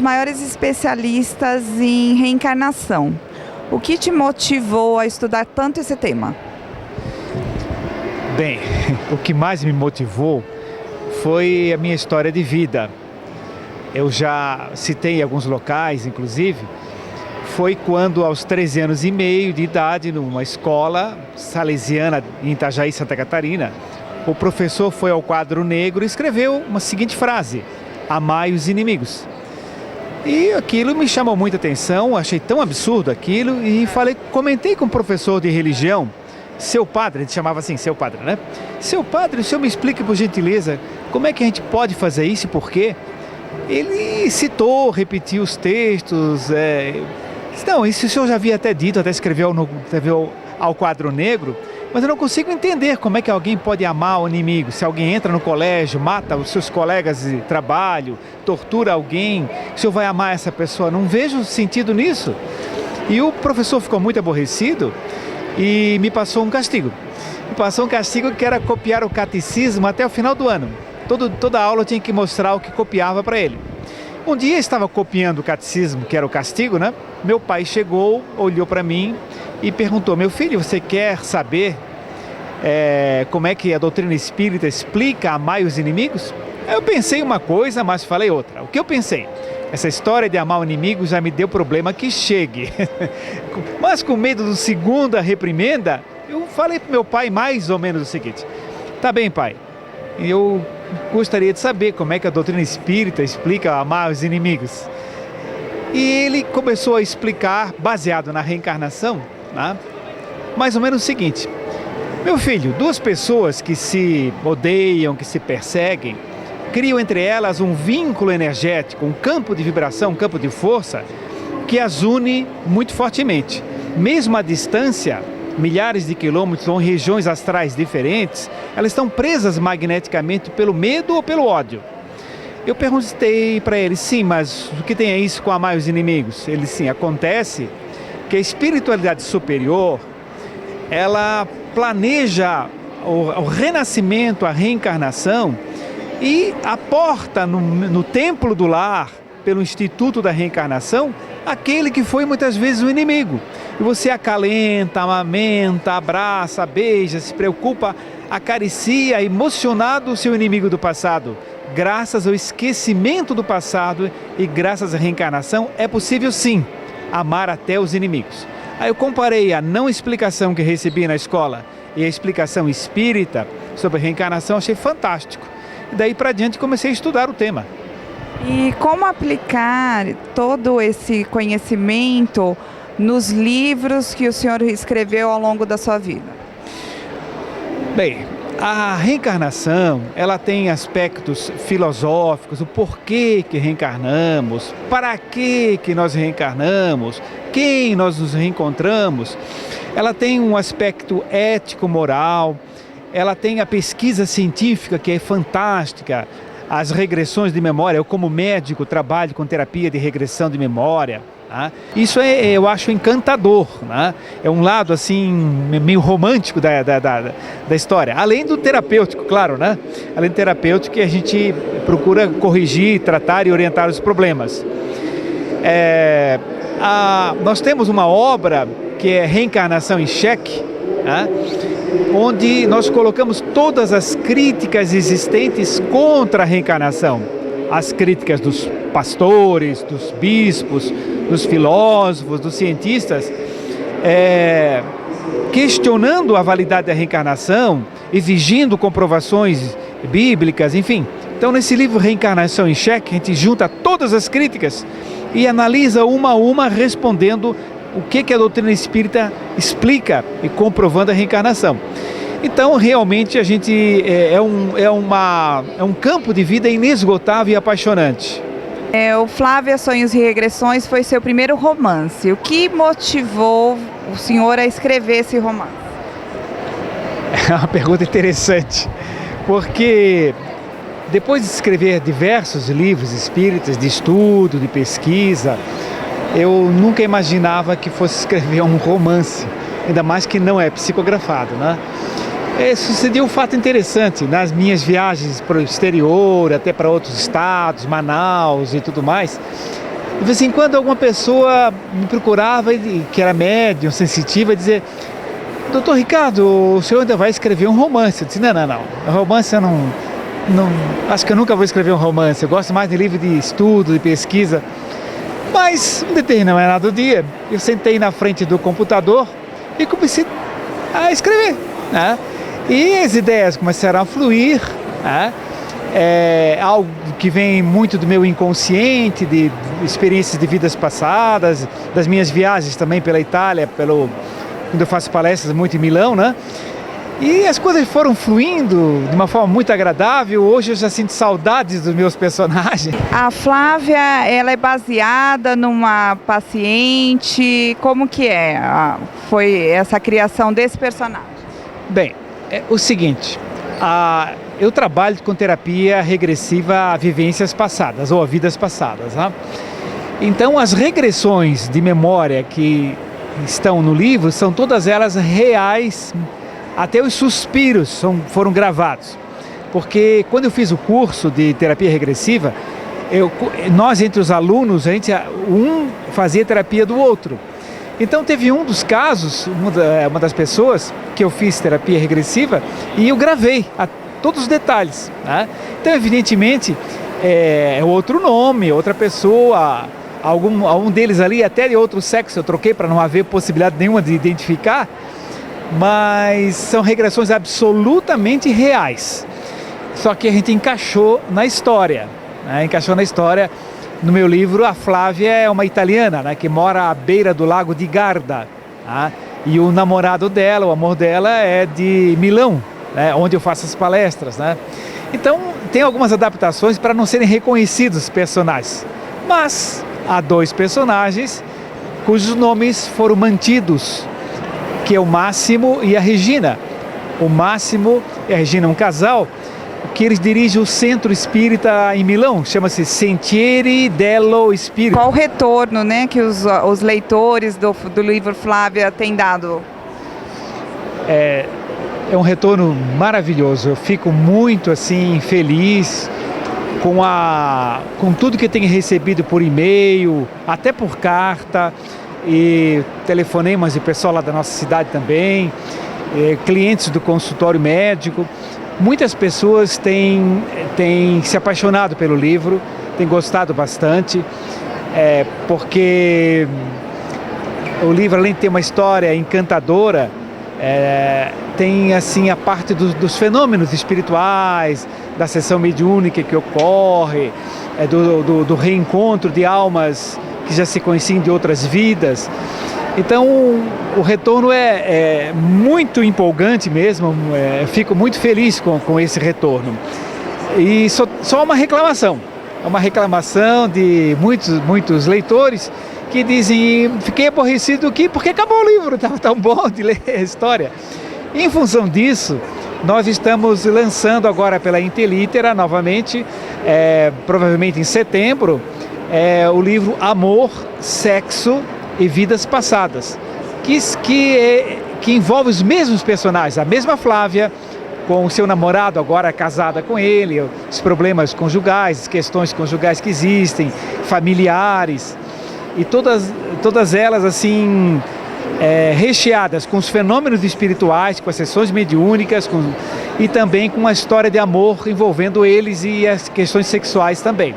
maiores especialistas em reencarnação. O que te motivou a estudar tanto esse tema? Bem, o que mais me motivou foi a minha história de vida. Eu já citei em alguns locais, inclusive, foi quando aos 13 anos e meio de idade, numa escola salesiana em Itajaí, Santa Catarina, o professor foi ao quadro negro e escreveu uma seguinte frase: amai os inimigos. E aquilo me chamou muita atenção, achei tão absurdo aquilo e comentei com o professor de religião, seu padre, ele chamava assim, seu padre, né? Seu padre, o senhor me explica por gentileza, como é que a gente pode fazer isso e por quê? Ele citou, repetiu os textos, não, isso o senhor já havia até dito, até escreveu ao quadro negro, mas eu não consigo entender como é que alguém pode amar o inimigo. Se alguém entra no colégio, mata os seus colegas de trabalho, tortura alguém, o senhor vai amar essa pessoa? Não vejo sentido nisso. E o professor ficou muito aborrecido e me passou um castigo. Me passou um castigo que era copiar o catecismo até o final do ano. Toda aula eu tinha que mostrar o que copiava para ele. Um dia eu estava copiando o catecismo, que era o castigo, né? Meu pai chegou, olhou para mim e perguntou: meu filho, você quer saber como é que a doutrina espírita explica amar os inimigos? Eu pensei uma coisa, mas falei outra. O que eu pensei? Essa história de amar o inimigo já me deu problema que chegue. Mas com medo do segunda reprimenda, eu falei para meu pai mais ou menos o seguinte: tá bem, pai, eu gostaria de saber como é que a doutrina espírita explica amar os inimigos. E ele começou a explicar, baseado na reencarnação, né, mais ou menos o seguinte: meu filho, duas pessoas que se odeiam, que se perseguem, criam entre elas um vínculo energético, um campo de vibração, um campo de força, que as une muito fortemente. Mesmo à distância, milhares de quilômetros ou em regiões astrais diferentes, elas estão presas magneticamente pelo medo ou pelo ódio. Eu perguntei para ele: sim, mas o que tem a isso com amar os inimigos? Ele: sim, acontece que a espiritualidade superior, ela planeja o renascimento, a reencarnação, e aporta no templo do lar, pelo Instituto da Reencarnação, aquele que foi muitas vezes o inimigo. E você acalenta, amamenta, abraça, beija, se preocupa, acaricia, emocionado o seu inimigo do passado. Graças ao esquecimento do passado e graças à reencarnação, é possível sim amar até os inimigos. Aí eu comparei a não explicação que recebi na escola e a explicação espírita sobre a reencarnação, achei fantástico. E daí para diante comecei a estudar o tema. E como aplicar todo esse conhecimento nos livros que o senhor escreveu ao longo da sua vida? Bem, a reencarnação, ela tem aspectos filosóficos, o porquê que reencarnamos, para que nós reencarnamos, quem nós nos reencontramos. Ela tem um aspecto ético-moral, ela tem a pesquisa científica que é fantástica, as regressões de memória. Eu, como médico, trabalho com terapia de regressão de memória. Tá? Isso eu acho encantador, né? É um lado assim meio romântico da história, além do terapêutico, claro, né? Além do terapêutico, que a gente procura corrigir, tratar e orientar os problemas. Nós temos uma obra que é Reencarnação em Xeque, né? Onde nós colocamos todas as críticas existentes contra a reencarnação. As críticas dos pastores, dos bispos, dos filósofos, dos cientistas, questionando a validade da reencarnação, exigindo comprovações bíblicas, enfim. Então, nesse livro Reencarnação em Xeque, a gente junta todas as críticas e analisa uma a uma, respondendo o que a doutrina espírita explica e comprovando a reencarnação. Então, realmente, a gente é um campo de vida inesgotável e apaixonante. O Flávia Sonhos e Regressões foi seu primeiro romance. O que motivou o senhor a escrever esse romance? É uma pergunta interessante, porque depois de escrever diversos livros espíritas de estudo, de pesquisa, eu nunca imaginava que fosse escrever um romance, ainda mais que não é psicografado, né? Sucedeu um fato interessante. Nas minhas viagens para o exterior, até para outros estados, Manaus e tudo mais, De vez em quando alguma pessoa me procurava, que era médium, sensitiva, e dizia: Doutor Ricardo, o senhor ainda vai escrever um romance? Eu disse: não. Romance eu não, acho que eu nunca vou escrever um romance. Eu gosto mais de livro de estudo, de pesquisa. Mas, um determinado dia, eu sentei na frente do computador e comecei a escrever, né? E as ideias começaram a fluir, né? É algo que vem muito do meu inconsciente, de experiências de vidas passadas, das minhas viagens também pela Itália, quando eu faço palestras muito em Milão, né? E as coisas foram fluindo de uma forma muito agradável. Hoje eu já sinto saudades dos meus personagens. A Flávia, ela é baseada numa paciente, como que foi essa criação desse personagem? Bem, é o seguinte, eu trabalho com terapia regressiva a vivências passadas ou a vidas passadas, né? Então as regressões de memória que estão no livro são todas elas reais. Até os suspiros foram gravados, porque quando eu fiz o curso de terapia regressiva, nós entre os alunos, um fazia terapia do outro. Então teve um dos casos, uma das pessoas que eu fiz terapia regressiva e eu gravei todos os detalhes, né? Então evidentemente é outro nome, outra pessoa, algum deles ali até de outro sexo eu troquei para não haver possibilidade nenhuma de identificar. Mas são regressões absolutamente reais. Só que a gente encaixou na história, né? No meu livro, a Flávia é uma italiana, né, que mora à beira do lago de Garda, né? E o namorado dela, o amor dela, é de Milão, né, onde eu faço as palestras, né? Então tem algumas adaptações para não serem reconhecidos os personagens. Mas há 2 personagens cujos nomes foram mantidos, que é o Máximo e a Regina. O Máximo e a Regina, um casal, que eles dirigem o Centro Espírita em Milão, chama-se Sentieri dello Spirito. Qual o retorno, né, que os leitores do livro Flávia têm dado? É um retorno maravilhoso. Eu fico muito assim feliz com tudo que tenho recebido por e-mail, até por carta, e telefonemas de pessoal lá da nossa cidade também, clientes do consultório médico. Muitas pessoas têm se apaixonado pelo livro, têm gostado bastante, porque o livro, além de ter uma história encantadora, tem assim a parte dos fenômenos espirituais, da sessão mediúnica que ocorre, do reencontro de almas que já se conheciam de outras vidas. Então o retorno é muito empolgante mesmo, fico muito feliz com esse retorno. E só uma reclamação de muitos leitores que dizem: fiquei aborrecido aqui porque acabou o livro, estava tão bom de ler a história. E, em função disso, nós estamos lançando agora pela Intelitera novamente, provavelmente em setembro, o livro Amor, Sexo e Vidas Passadas, que envolve os mesmos personagens, a mesma Flávia, com o seu namorado, agora casada com ele, os problemas conjugais, as questões conjugais que existem, familiares, e todas elas assim recheadas com os fenômenos espirituais, com as sessões mediúnicas, e também com uma história de amor envolvendo eles e as questões sexuais também.